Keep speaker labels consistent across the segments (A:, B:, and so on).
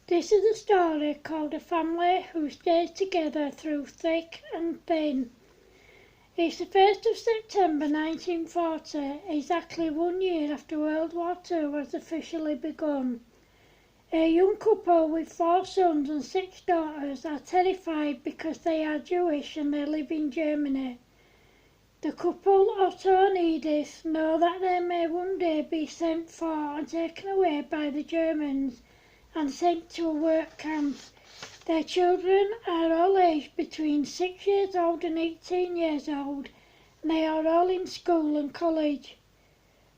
A: This is a story called A Family Who Stays Together Through Thick and Thin. It's the 1st of September 1940, exactly 1 year after World War II was officially begun. A young couple with 4 sons and 6 daughters are terrified because they are Jewish and they live in Germany. The couple, Otto and Edith, know that they may one day be sent for and taken away by the Germans and sent to a work camp. Their children are all aged between 6 years old and 18 years old, and they are all in school and college.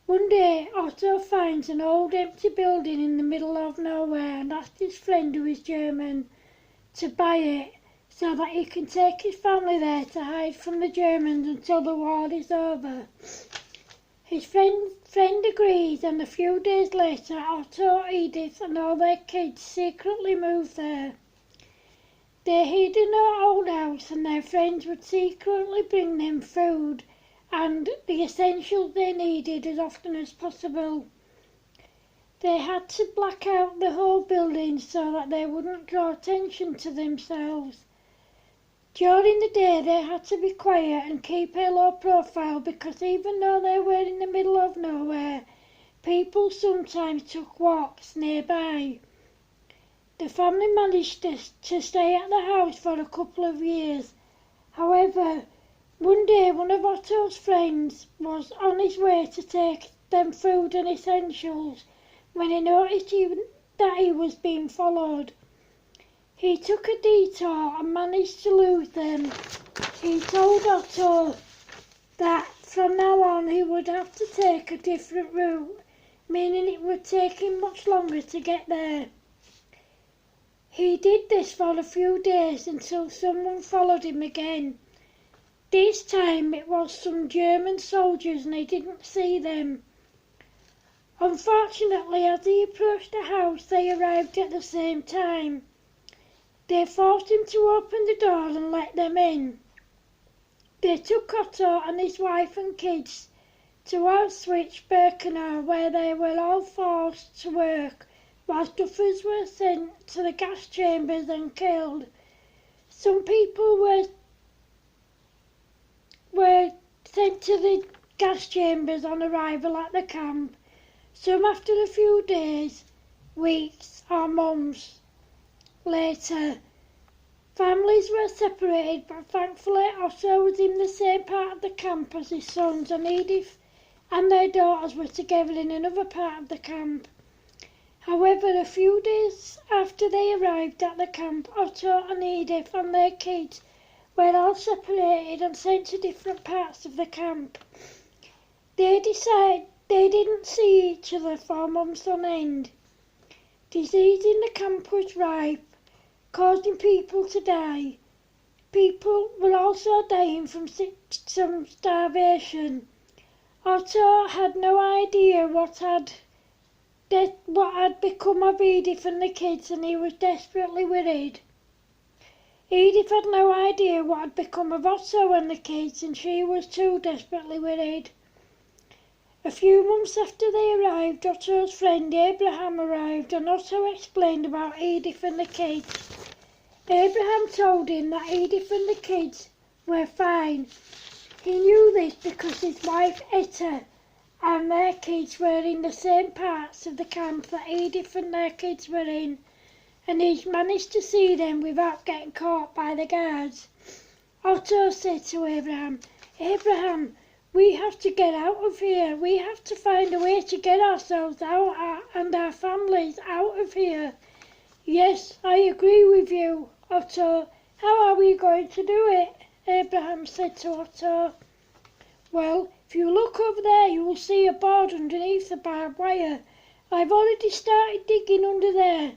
A: One day, Otto finds an old empty building in the middle of nowhere and asks his friend, who is German, to buy it so that he can take his family there to hide from the Germans until the war is over. His friend agrees, and a few days later Otto, Edith and all their kids secretly move there. They hid in an old house, and their friends would secretly bring them food and the essentials they needed as often as possible. They had to black out the whole building so that they wouldn't draw attention to themselves. During the day they had to be quiet and keep a low profile because even though they were in the middle of nowhere, people sometimes took walks nearby. The family managed to stay at the house for a couple of years. However, one day one of Otto's friends was on his way to take them food and essentials when he noticed that he was being followed. He took a detour and managed to lose them. He told Otto that from now on he would have to take a different route, meaning it would take him much longer to get there. He did this for a few days until someone followed him again. This time it was some German soldiers and he didn't see them. Unfortunately, as he approached the house, they arrived at the same time. They forced him to open the door and let them in. They took Otto and his wife and kids to Auschwitz-Birkenau, where they were all forced to work, whilst others were sent to the gas chambers and killed. Some people were sent to the gas chambers on arrival at the camp, some after a few days, weeks or months later. Families were separated, but thankfully Otto was in the same part of the camp as his sons, and Edith and their daughters were together in another part of the camp. However, a few days after they arrived at the camp, Otto and Edith and their kids were all separated and sent to different parts of the camp. They decided they didn't see each other for months on end. Disease in the camp was rife, causing people to die. People were also dying from some starvation. Otto had no idea what had become of Edith and the kids, and he was desperately worried. Edith had no idea what had become of Otto and the kids, and she was too desperately worried. A few months after they arrived, Otto's friend Abraham arrived, and Otto explained about Edith and the kids. Abraham told him that Edith and the kids were fine. He knew this because his wife Etta and their kids were in the same parts of the camp that Edith and their kids were in, and he'd managed to see them without getting caught by the guards. Otto said to Abraham, "Abraham, we have to get out of here. We have to find a way to get ourselves out and our families out of here." "Yes, I agree with you, Otto. How are we going to do it?" Abraham said to Otto. "Well, if you look over there, you will see a board underneath the barbed wire. I've already started digging under there.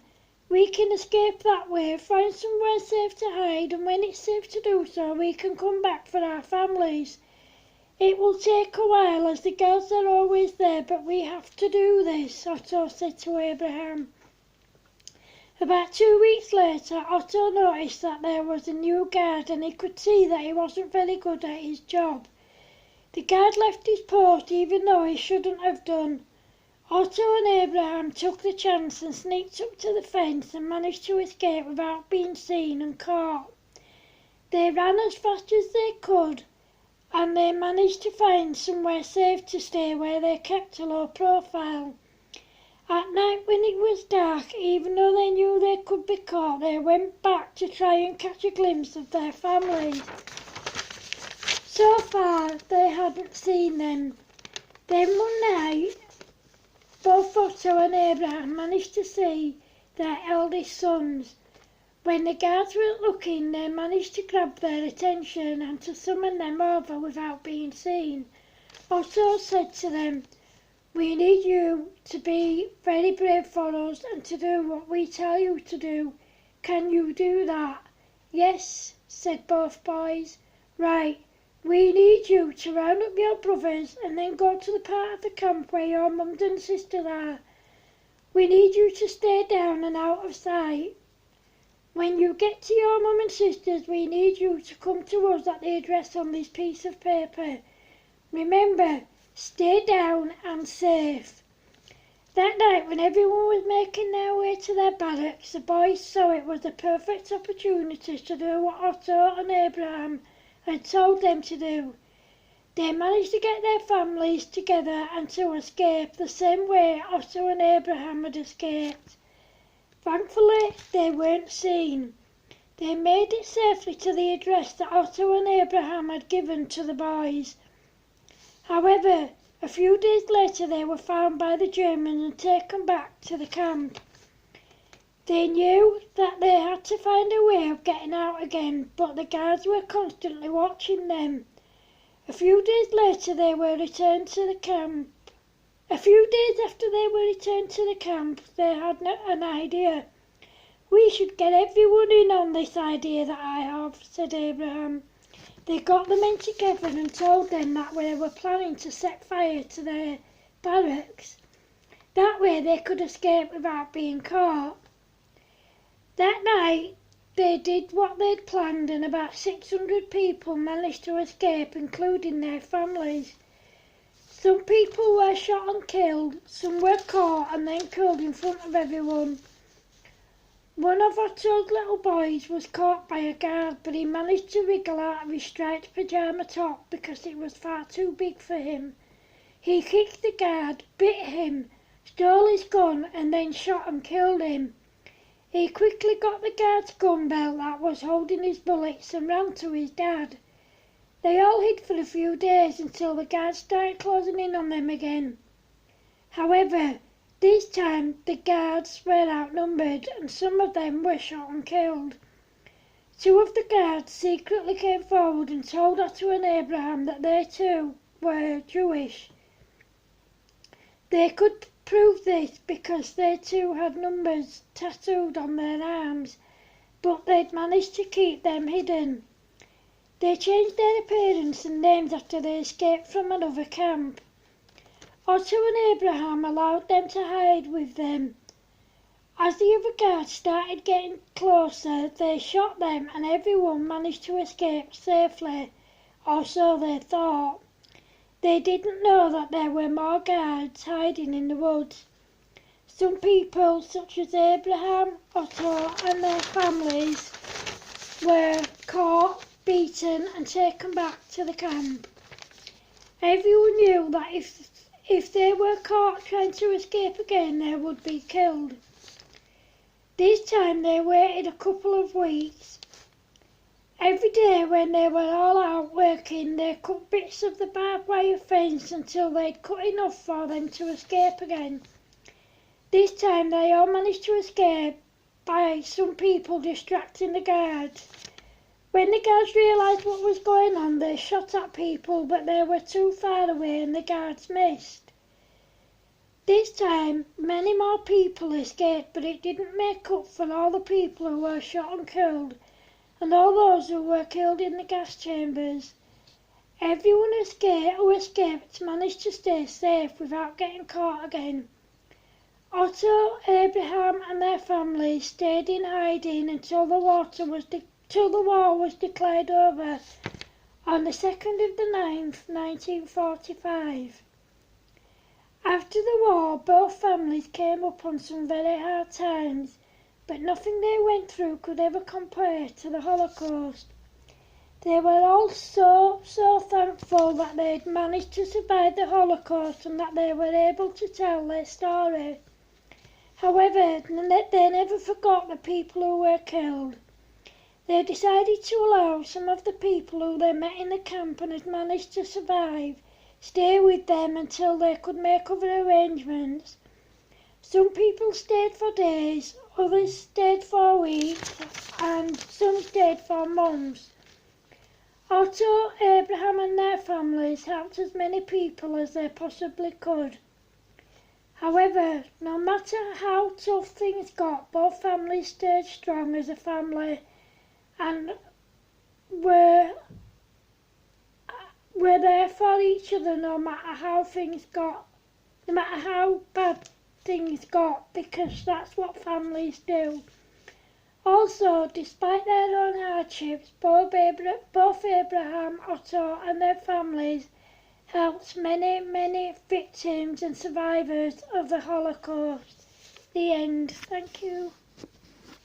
A: We can escape that way, find somewhere safe to hide, and when it's safe to do so, we can come back for our families. It will take a while as the girls are always there, but we have to do this," Otto said to Abraham. About 2 weeks later, Otto noticed that there was a new guard, and he could see that he wasn't very good at his job. The guard left his post even though he shouldn't have done. Otto and Abraham took the chance and sneaked up to the fence and managed to escape without being seen and caught. They ran as fast as they could, and they managed to find somewhere safe to stay where they kept a low profile. At night when it was dark, even though they knew they could be caught, they went back to try and catch a glimpse of their families. So far they hadn't seen them. Then one night, both Otto and Abraham managed to see their eldest sons. When the guards weren't looking, they managed to grab their attention and to summon them over without being seen. Otto said to them, "We need you to be very brave for us and to do what we tell you to do. Can you do that?" "Yes," said both boys. "Right, we need you to round up your brothers and then go to the part of the camp where your mums and sisters are. We need you to stay down and out of sight. When you get to your mum and sisters, we need you to come to us at the address on this piece of paper. Remember, stay down and safe." That night, when everyone was making their way to their barracks, the boys saw it was the perfect opportunity to do what Otto and Abraham had told them to do. They managed to get their families together and to escape the same way Otto and Abraham had escaped. Thankfully, they weren't seen. They made it safely to the address that Otto and Abraham had given to the boys. However, a few days later they were found by the Germans and taken back to the camp. They knew that they had to find a way of getting out again, but the guards were constantly watching them. A few days later they were returned to the camp. A few days after they were returned to the camp, they had an idea. "We should get everyone in on this idea that I have," said Abraham. They got the men together and told them that they were planning to set fire to their barracks. That way they could escape without being caught. That night they did what they'd planned, and about 600 people managed to escape, including their families. Some people were shot and killed, some were caught and then killed in front of everyone. One of Otto's little boys was caught by a guard, but he managed to wriggle out of his striped pyjama top because it was far too big for him. He kicked the guard, bit him, stole his gun and then shot and killed him. He quickly got the guard's gun belt that was holding his bullets and ran to his dad. They all hid for a few days until the guards started closing in on them again. However, this time the guards were outnumbered and some of them were shot and killed. Two of the guards secretly came forward and told Otto and Abraham that they too were Jewish. They could prove this because they too had numbers tattooed on their arms, but they'd managed to keep them hidden. They changed their appearance and names after they escaped from another camp. Otto and Abraham allowed them to hide with them. As the other guards started getting closer, they shot them and everyone managed to escape safely, or so they thought. They didn't know that there were more guards hiding in the woods. Some people, such as Abraham, Otto and their families, were caught, beaten and taken back to the camp. Everyone knew that if they were caught trying to escape again, they would be killed. This time they waited a couple of weeks. Every day when they were all out working, they cut bits of the barbed wire fence until they'd cut enough for them to escape again. This time they all managed to escape by some people distracting the guards. When the guards realised what was going on, they shot at people, but they were too far away and the guards missed. This time, many more people escaped, but it didn't make up for all the people who were shot and killed, and all those who were killed in the gas chambers. Everyone who escaped managed to stay safe without getting caught again. Otto, Abraham and their families stayed in hiding until the war was declared over on the 2nd of the 9th, 1945. After the war, both families came up on some very hard times, but nothing they went through could ever compare to the Holocaust. They were all so thankful that they had managed to survive the Holocaust and that they were able to tell their story. However, they never forgot the people who were killed. They decided to allow some of the people who they met in the camp and had managed to survive stay with them until they could make other arrangements. Some people stayed for days, others stayed for weeks, and some stayed for months. Otto, Abraham and their families helped as many people as they possibly could. However, no matter how tough things got, both families stayed strong as a family and were there for each other no matter how bad things got, because that's what families do. Also, despite their own hardships, both Abraham, Otto and their families helped many victims and survivors of the Holocaust. The end. Thank you.